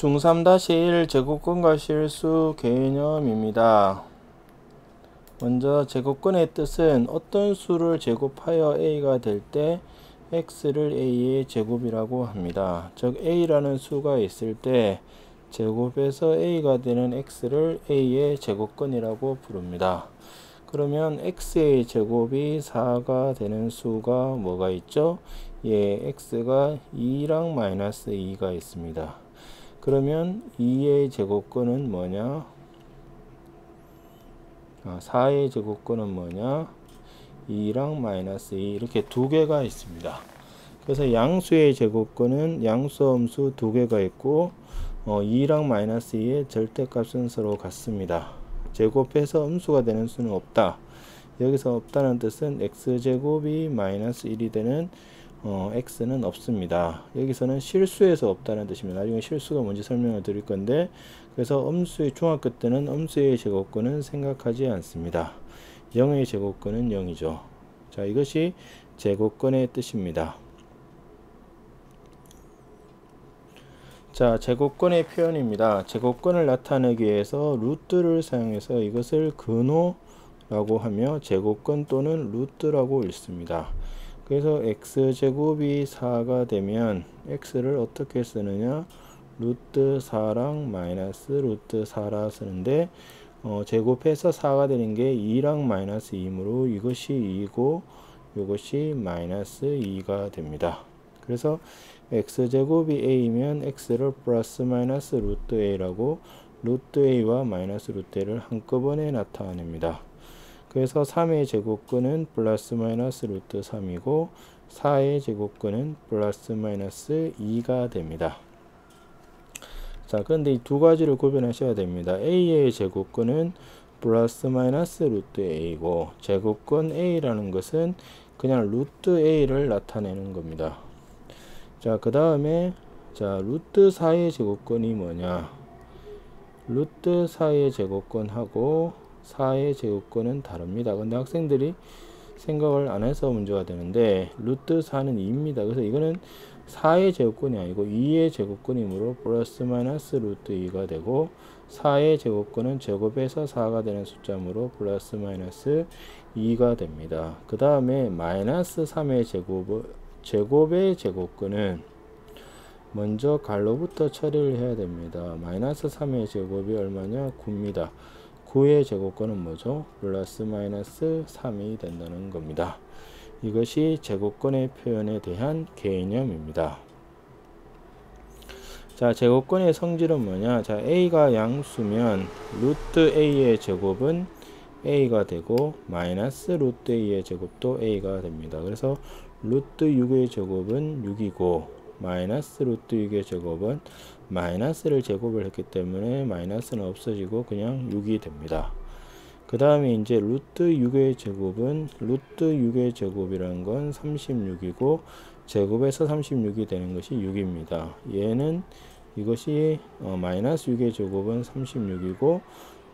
중3-1 제곱권과 실수 개념입니다. 먼저 제곱권의 뜻은 어떤 수를 제곱하여 a가 될 때 x를 a의 제곱이라고 합니다. 즉 a라는 수가 있을 때 제곱해서 a가 되는 x를 a의 제곱권이라고 부릅니다. 그러면 x의 제곱이 4가 되는 수가 뭐가 있죠? 예, x가 2랑 마이너스 2가 있습니다. 그러면 2의 제곱권은 뭐냐? 4의 제곱권은 뭐냐? 2랑 마이너스 2 이렇게 두 개가 있습니다. 그래서 양수의 제곱권은 양수 음수 두 개가 있고 2랑 마이너스 2의 절대값은 서로 같습니다. 제곱해서 음수가 되는 수는 없다. 여기서 없다는 뜻은 x제곱이 마이너스 1이 되는 x는 없습니다. 여기서는 실수에서 없다는 뜻입니다. 나중에 실수가 뭔지 설명을 드릴 건데, 그래서 음수의 중학교 때는 음수의 제곱권은 생각하지 않습니다. 0의 제곱권은 0이죠. 자, 이것이 제곱권의 뜻입니다. 자, 제곱권의 표현입니다. 제곱권을 나타내기 위해서 루트를 사용해서 이것을 근호라고 하며 제곱권 또는 루트라고 읽습니다. 그래서 x제곱이 4가 되면 x를 어떻게 쓰느냐? 루트 4랑 마이너스 루트 4라 쓰는데 제곱해서 4가 되는 게 2랑 마이너스 2이므로 이것이 2고 이것이 마이너스 2가 됩니다. 그래서 x제곱이 a면 x를 플러스 마이너스 루트 a라고 루트 a와 마이너스 루트 a를 한꺼번에 나타냅니다. 그래서 3의 제곱권은 플러스 마이너스 루트 3이고 4의 제곱권은 플러스 마이너스 2가 됩니다. 자, 그런데 이 두 가지를 구별하셔야 됩니다. a의 제곱권은 플러스 마이너스 루트 a고 제곱권 a라는 것은 그냥 루트 a를 나타내는 겁니다. 자, 그 다음에 루트 4의 제곱권이 뭐냐? 루트 4의 제곱권하고 4의 제곱권은 다릅니다. 근데 학생들이 생각을 안 해서 문제가 되는데 루트 4는 2입니다. 그래서 이거는 4의 제곱권이 아니고 2의 제곱권이므로 플러스 마이너스 루트 2가 되고 4의 제곱권은 제곱해서 4가 되는 숫자므로 플러스 마이너스 2가 됩니다. 그 다음에 마이너스 3의 제곱의 제곱권은 먼저 갈로부터 처리를 해야 됩니다. 마이너스 3의 제곱이 얼마냐? 9입니다. 9의 제곱권은 뭐죠? 플러스 마이너스 3이 된다는 겁니다. 이것이 제곱권의 표현에 대한 개념입니다. 자, 제곱권의 성질은 뭐냐? 자, a가 양수면 루트 a의 제곱은 a가 되고 마이너스 루트 a의 제곱도 a가 됩니다. 그래서 루트 6의 제곱은 6이고 마이너스 루트 6의 제곱은 마이너스를 제곱을 했기 때문에 마이너스는 없어지고 그냥 6이 됩니다. 그 다음에 이제 루트 6의 제곱은 루트 6의 제곱이라는 건 36이고 제곱해서 36이 되는 것이 6입니다. 얘는 이것이 마이너스 6의 제곱은 36이고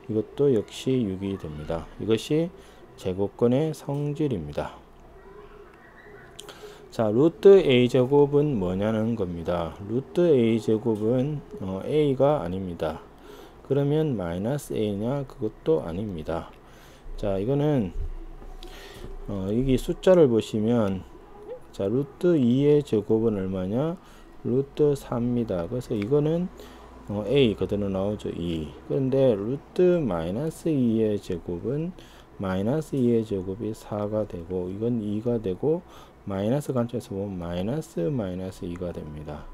이것도 역시 6이 됩니다. 이것이 제곱권의 성질입니다. 자, 루트 a제곱은 뭐냐는 겁니다. 루트 a제곱은 a가 아닙니다. 그러면 마이너스 a냐? 그것도 아닙니다. 자, 이거는 여기 숫자를 보시면 자, 루트 2의 제곱은 얼마냐? 루트 4입니다. 그래서 이거는 a 그대로 나오죠. 2. 그런데 루트 마이너스 2의 제곱은 마이너스 2의 제곱이 4가 되고 이건 2가 되고 마이너스 관점에서 보면 마이너스 2가 됩니다.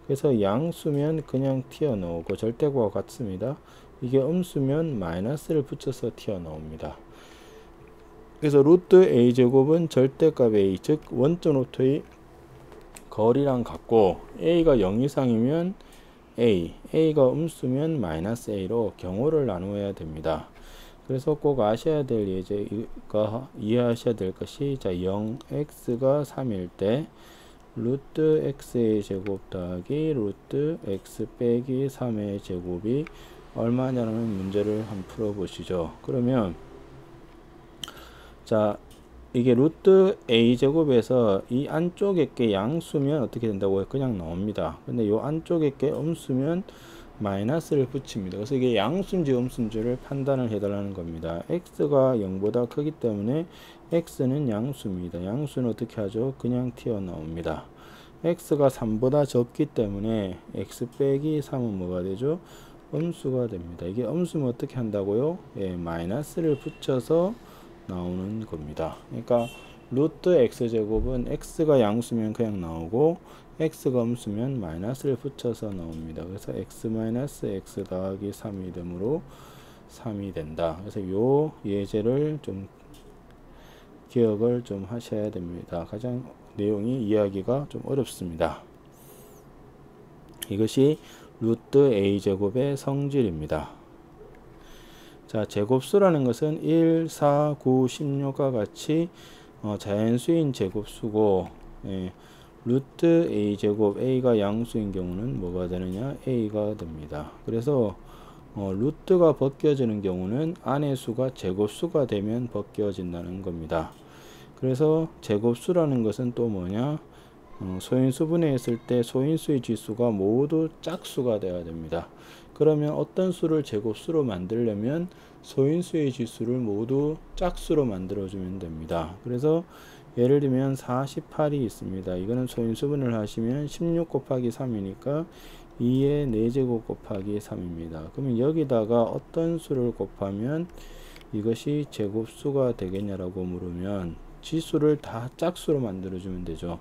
그래서 양수면 그냥 튀어나오고 절대값과 같습니다. 이게 음수면 마이너스를 붙여서 튀어나옵니다. 그래서 루트 a제곱은 절대값 a, 즉 원점 루트의 거리랑 같고 a가 0 이상이면 a가 음수면 마이너스 a로 경우를 나누어야 됩니다. 그래서 꼭 아셔야 될 이해하셔야 될 것이 0x가 3일 때 루트 x의 제곱 더하기 루트 x 빼기 3의 제곱이 얼마냐는 문제를 한번 풀어보시죠. 그러면 자, 이게 루트 a 제곱에서 이 안쪽에 게 양수면 어떻게 된다고요? 그냥 나옵니다. 근데 요 안쪽에 게 음수면 마이너스를 붙입니다. 그래서 이게 양수인지 음수인지를 판단을 해달라는 겁니다. x가 0보다 크기 때문에 x는 양수입니다. 양수는 어떻게 하죠? 그냥 튀어나옵니다. x가 3보다 적기 때문에 x 빼기 3은 뭐가 되죠? 음수가 됩니다. 이게 음수면 어떻게 한다고요? 예, 마이너스를 붙여서 나오는 겁니다. 그러니까 루트 x제곱은 x가 양수면 그냥 나오고 x가 음수면 마이너스를 붙여서 나옵니다. 그래서 x 마이너스 x 더하기 3이 되므로 3이 된다. 그래서 요 예제를 좀 기억을 좀 하셔야 됩니다. 가장 내용이 이해하기가 좀 어렵습니다. 이것이 루트 a제곱의 성질입니다. 자, 제곱수라는 것은 1, 4, 9, 16과 같이 자연수인 제곱수고, 예, 루트 a제곱, a가 양수인 경우는 뭐가 되느냐? a가 됩니다. 그래서 루트가 벗겨지는 경우는 안의 수가 제곱수가 되면 벗겨진다는 겁니다. 그래서 제곱수라는 것은 또 뭐냐? 소인수 분해했을 때 소인수의 지수가 모두 짝수가 되어야 됩니다. 그러면 어떤 수를 제곱수로 만들려면 소인수의 지수를 모두 짝수로 만들어주면 됩니다. 그래서 예를 들면 48이 있습니다. 이거는 소인수분을 하시면 16 곱하기 3이니까 2의 4제곱 곱하기 3입니다. 그러면 여기다가 어떤 수를 곱하면 이것이 제곱수가 되겠냐라고 물으면 지수를 다 짝수로 만들어주면 되죠.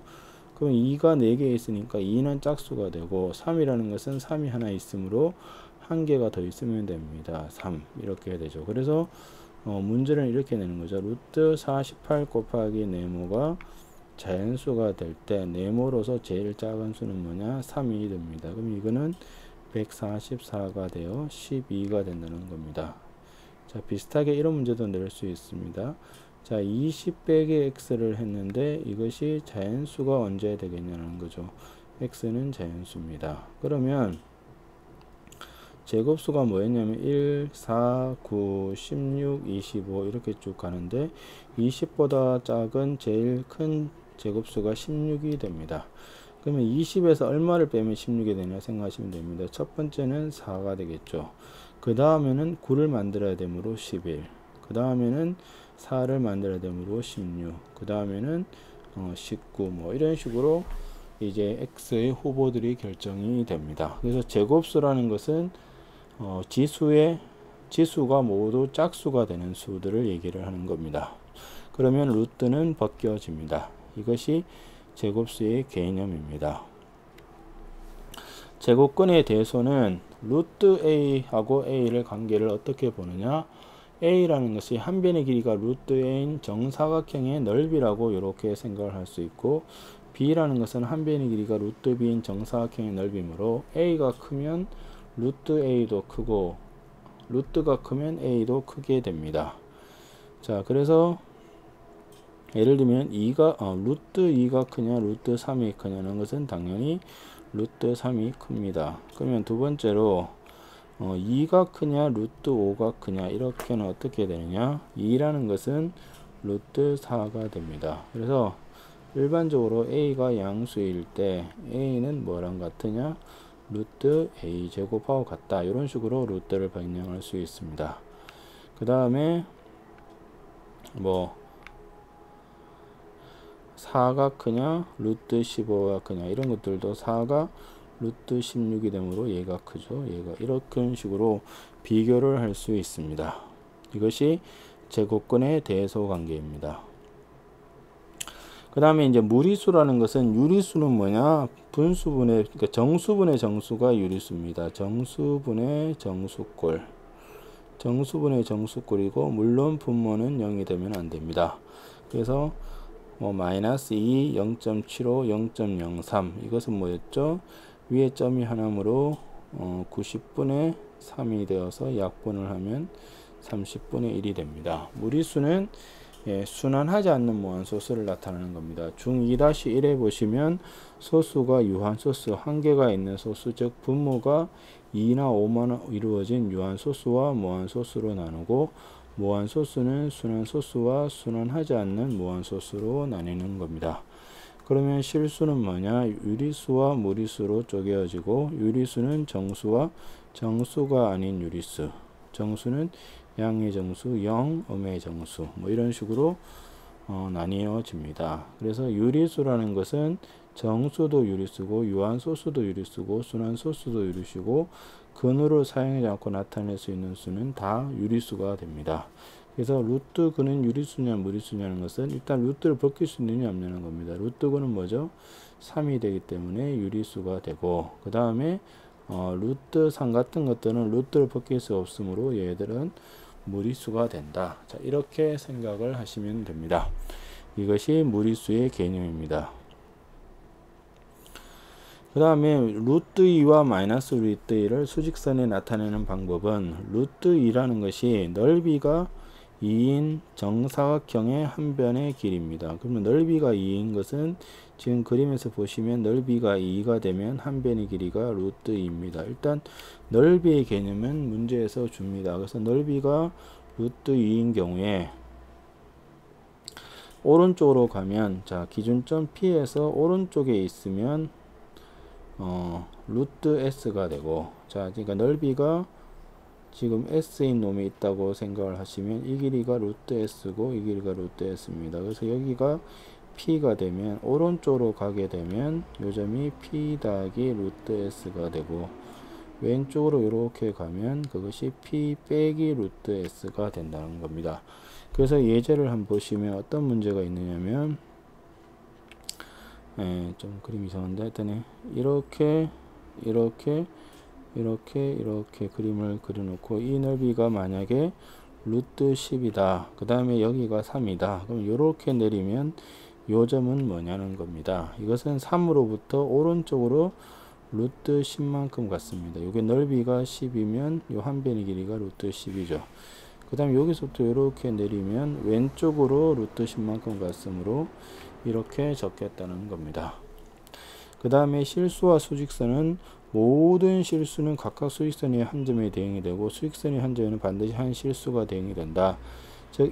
그럼 2가 4개 있으니까 2는 짝수가 되고 3이라는 것은 3이 하나 있으므로 한 개가 더 있으면 됩니다. 3 이렇게 되죠. 그래서 문제는 이렇게 내는 거죠. 루트 48 곱하기 네모가 자연수가 될 때 네모로서 제일 작은 수는 뭐냐? 3이 됩니다. 그럼 이거는 144가 되어 12가 된다는 겁니다. 자, 비슷하게 이런 문제도 낼 수 있습니다. 자, 20 빼기 x를 했는데 이것이 자연수가 언제 되겠냐는 거죠. x는 자연수입니다. 그러면 제곱수가 뭐였냐면 1, 4, 9, 16, 25 이렇게 쭉 가는데 20보다 작은 제일 큰 제곱수가 16이 됩니다. 그러면 20에서 얼마를 빼면 16이 되냐 생각하시면 됩니다. 첫 번째는 4가 되겠죠. 그 다음에는 9를 만들어야 되므로 11, 그 다음에는 4를 만들어야 되므로 16, 그 다음에는 19 뭐 이런 식으로 이제 x의 후보들이 결정이 됩니다. 그래서 제곱수라는 것은 지수가 모두 짝수가 되는 수들을 얘기를 하는 겁니다. 그러면 루트는 벗겨집니다. 이것이 제곱수의 개념입니다. 제곱근의 대소는 루트 a하고 a를 관계를 어떻게 보느냐? a라는 것이 한 변의 길이가 루트 a인 정사각형의 넓이라고 이렇게 생각을 할 수 있고, b라는 것은 한 변의 길이가 루트 b인 정사각형의 넓이므로 a가 크면 루트 a도 크고 루트가 크면 a도 크게 됩니다. 자, 그래서 예를 들면 루트 2가 크냐 루트 3이 크냐는 것은 당연히 루트 3이 큽니다. 그러면 두 번째로 2가 크냐 루트 5가 크냐 이렇게는 어떻게 되느냐? 2라는 것은 루트 4가 됩니다. 그래서 일반적으로 a가 양수일 때 a는 뭐랑 같으냐? 루트 a 제곱하고 같다. 이런 식으로 루트를 변형할 수 있습니다. 그 다음에 뭐 4가 크냐 루트 15가 크냐 이런 것들도 4가 루트 16이 되므로 얘가 크죠. 얘가 이렇게 식으로 비교를 할 수 있습니다. 이것이 제곱근의 대소 관계입니다. 그 다음에 이제 무리수라는 것은, 유리수는 뭐냐? 분수분의, 그러니까 정수분의 정수가 유리수입니다. 정수분의 정수꼴. 정수분의 정수꼴이고, 물론 분모는 0이 되면 안 됩니다. 그래서 마이너스 2, 0.75, 0.03 이것은 뭐였죠? 위에 점이 하나므로 90분의 3이 되어서 약분을 하면 30분의 1이 됩니다. 무리수는 순환하지 않는 무한소수를 나타내는 겁니다. 중2-1에 보시면 소수가 유한소수 한 개가 있는 소수, 즉 분모가 2나 5만 이루어진 유한소수와 무한소수로 나누고, 무한소수는 순환소수와 순환하지 않는 무한소수로 나뉘는 겁니다. 그러면 실수는 뭐냐? 유리수와 무리수로 쪼개어지고, 유리수는 정수와 정수가 아닌 유리수, 정수는 양의 정수, 0, 음의 정수, 뭐 이런 식으로 나뉘어집니다. 그래서 유리수라는 것은 정수도 유리수고, 유한소수도 유리수고, 순환소수도 유리수고, 근으로 사용하지 않고 나타낼 수 있는 수는 다 유리수가 됩니다. 그래서 루트 근은 유리수냐 무리수냐는 것은 일단 루트를 벗길 수 있느냐 없느냐는 겁니다. 루트 근은 뭐죠? 3이 되기 때문에 유리수가 되고, 그 다음에 루트 3 같은 것들은 루트를 벗길 수 없으므로 얘들은 무리수가 된다. 자, 이렇게 생각을 하시면 됩니다. 이것이 무리수의 개념입니다. 그 다음에 루트 2와 마이너스 루트 2를 수직선에 나타내는 방법은, 루트 2라는 것이 넓이가 2인 정사각형의 한 변의 길입니다. 그러면 넓이가 2인 것은 지금 그림에서 보시면 넓이가 2가 되면 한 변의 길이가 루트 2입니다. 일단 넓이의 개념은 문제에서 줍니다. 그래서 넓이가 루트 2인 경우에 오른쪽으로 가면, 자, 기준점 P에서 오른쪽에 있으면 루트 S가 되고, 자, 그러니까 넓이가 지금 S인 놈이 있다고 생각을 하시면 이 길이가 루트 S고 이 길이가 루트 S입니다. 그래서 여기가 P가 되면 오른쪽으로 가게 되면 요점이 P 더하기 루트 S가 되고, 왼쪽으로 이렇게 가면 그것이 P 빼기 루트 S가 된다는 겁니다. 그래서 예제를 한번 보시면 어떤 문제가 있느냐면, 좀 그림이 이상한데 하여튼 이렇게 그림을 그려놓고, 이 넓이가 만약에 루트 10이다. 그 다음에 여기가 3이다. 그럼 이렇게 내리면 요 점은 뭐냐는 겁니다. 이것은 3으로부터 오른쪽으로 루트 10만큼 갔습니다. 이게 넓이가 10이면 요 한 변의 길이가 루트 10이죠. 그 다음에 여기서부터 이렇게 내리면 왼쪽으로 루트 10만큼 갔으므로 이렇게 적겠다는 겁니다. 그 다음에 실수와 수직선은, 모든 실수는 각각 수직선의 한 점에 대응이 되고 수직선의 한 점에는 반드시 한 실수가 대응이 된다. 즉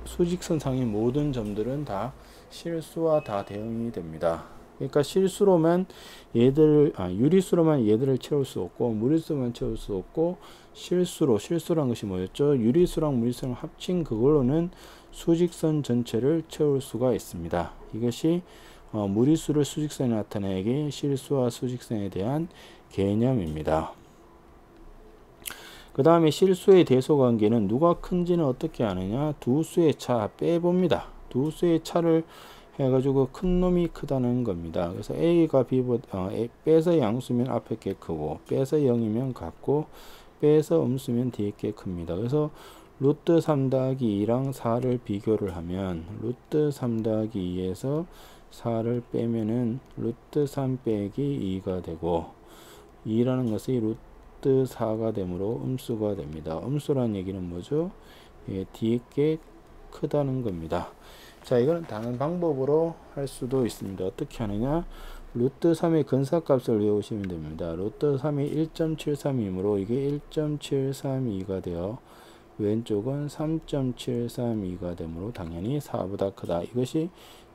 수직선상의 모든 점들은 다 실수와 다 대응이 됩니다. 그러니까 실수로만 유리수로만 얘들을 채울 수 없고, 무리수만 채울 수 없고, 실수란 것이 뭐였죠? 유리수랑 무리수랑 합친 그걸로는 수직선 전체를 채울 수가 있습니다. 이것이 무리수를 수직선에 나타내기, 실수와 수직선에 대한 개념입니다. 그 다음에 실수의 대소관계는 누가 큰지는 어떻게 아느냐? 두 수의 차 빼봅니다. 두 수의 차를 해가지고 큰 놈이 크다는 겁니다. 그래서 A가 B보다 빼서 양수면 앞에 게 크고, 빼서 0이면 같고, 빼서 음수면 뒤에 게 큽니다. 그래서 루트 3 더하기 2랑 4를 비교를 하면, 루트 3 더하기 2에서 4를 빼면은 루트 3 빼기 2가 되고, 2라는 것이 루트 4가 되므로 음수가 됩니다. 음수라는 얘기는 뭐죠? 뒤에 게 크다는 겁니다. 자, 이거는 다른 방법으로 할 수도 있습니다. 어떻게 하느냐? 루트 3의 근사값을 외우시면 됩니다. 루트 3이 1.732이므로 이게 1.732가 되어 왼쪽은 3.732가 되므로 당연히 4보다 크다. 이것이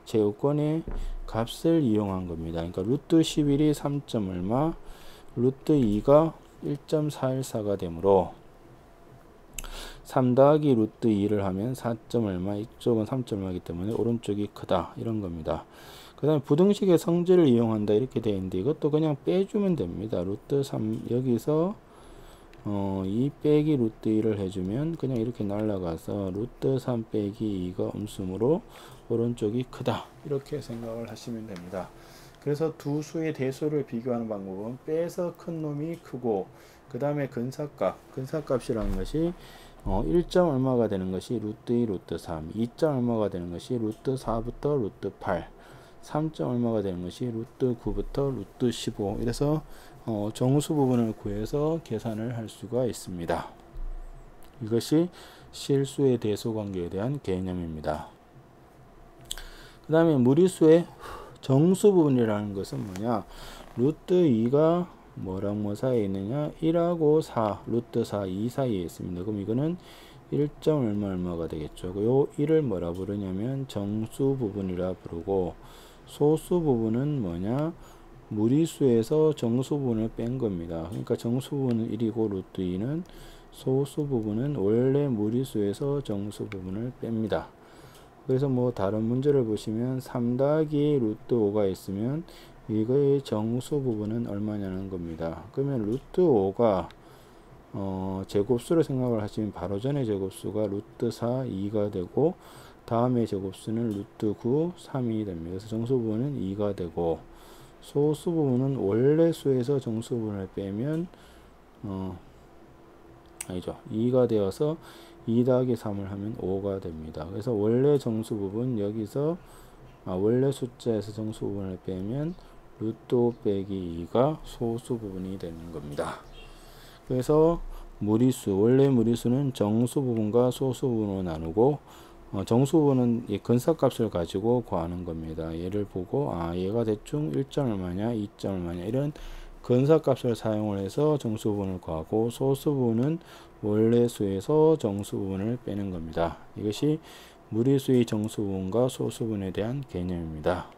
제곱권의 값을 이용한 겁니다. 그러니까 루트 11이 3. 얼마, 루트 2가 1.414가 되므로 3 더하기 루트 2를 하면 4. 얼마, 이쪽은 3. 얼마이기 때문에 오른쪽이 크다. 이런 겁니다. 그 다음에 부등식의 성질을 이용한다. 이렇게 되어 있는데 이것도 그냥 빼주면 됩니다. 루트 3, 여기서 2 빼기 루트 2를 해주면 그냥 이렇게 날라가서 루트 3 빼기 2가 음수므로 오른쪽이 크다. 이렇게 생각을 하시면 됩니다. 그래서 두 수의 대수를 비교하는 방법은 빼서 큰 놈이 크고, 그 다음에 근사값이라는 것이 1점 얼마가 되는 것이 루트 2, 루트 3, 2점 얼마가 되는 것이 루트 4부터 루트 8, 3점 얼마가 되는 것이 루트 9부터 루트 15. 이래서 정수 부분을 구해서 계산을 할 수가 있습니다. 이것이 실수의 대소관계에 대한 개념입니다. 그 다음에 무리수의 정수 부분이라는 것은 뭐냐? 루트 2가 뭐랑 뭐 사이에 있느냐? 1하고 4, 루트 4, 2 사이에 있습니다. 그럼 이거는 1점 얼마가 되겠죠. 요 1을 뭐라 부르냐면 정수 부분이라 부르고, 소수 부분은 뭐냐, 무리수에서 정수 부분을 뺀 겁니다. 그러니까 정수 부분은 1이고 루트 2는, 소수 부분은 원래 무리수에서 정수 부분을 뺍니다. 그래서 뭐 다른 문제를 보시면 3 더하기 루트 5가 있으면 이거의 정수 부분은 얼마냐는 겁니다. 그러면 루트 5가 제곱수로 생각을 하시면 바로 전에 제곱수가 루트 4, 2가 되고, 다음에 제곱수는 루트 9, 3이 됩니다. 그래서 정수 부분은 2가 되고, 소수 부분은 원래 수에서 정수 부분을 빼면 아니죠, 2가 되어서 2 더하기 3을 하면 5가 됩니다. 그래서 원래 정수 부분 여기서 원래 숫자에서 정수 부분을 빼면 루트 5 빼기 2가 소수 부분이 되는 겁니다. 그래서 무리수, 원래 무리수는 정수 부분과 소수 부분으로 나누고, 정수 부분은 이 근사값을 가지고 구하는 겁니다. 얘를 보고 얘가 대충 1점 얼마냐 2점 얼마냐 이런 근사값을 사용을 해서 정수 부분을 구하고, 소수 부분은 원래 수에서 정수 부분을 빼는 겁니다. 이것이 무리수의 정수 부분과 소수 부분에 대한 개념입니다.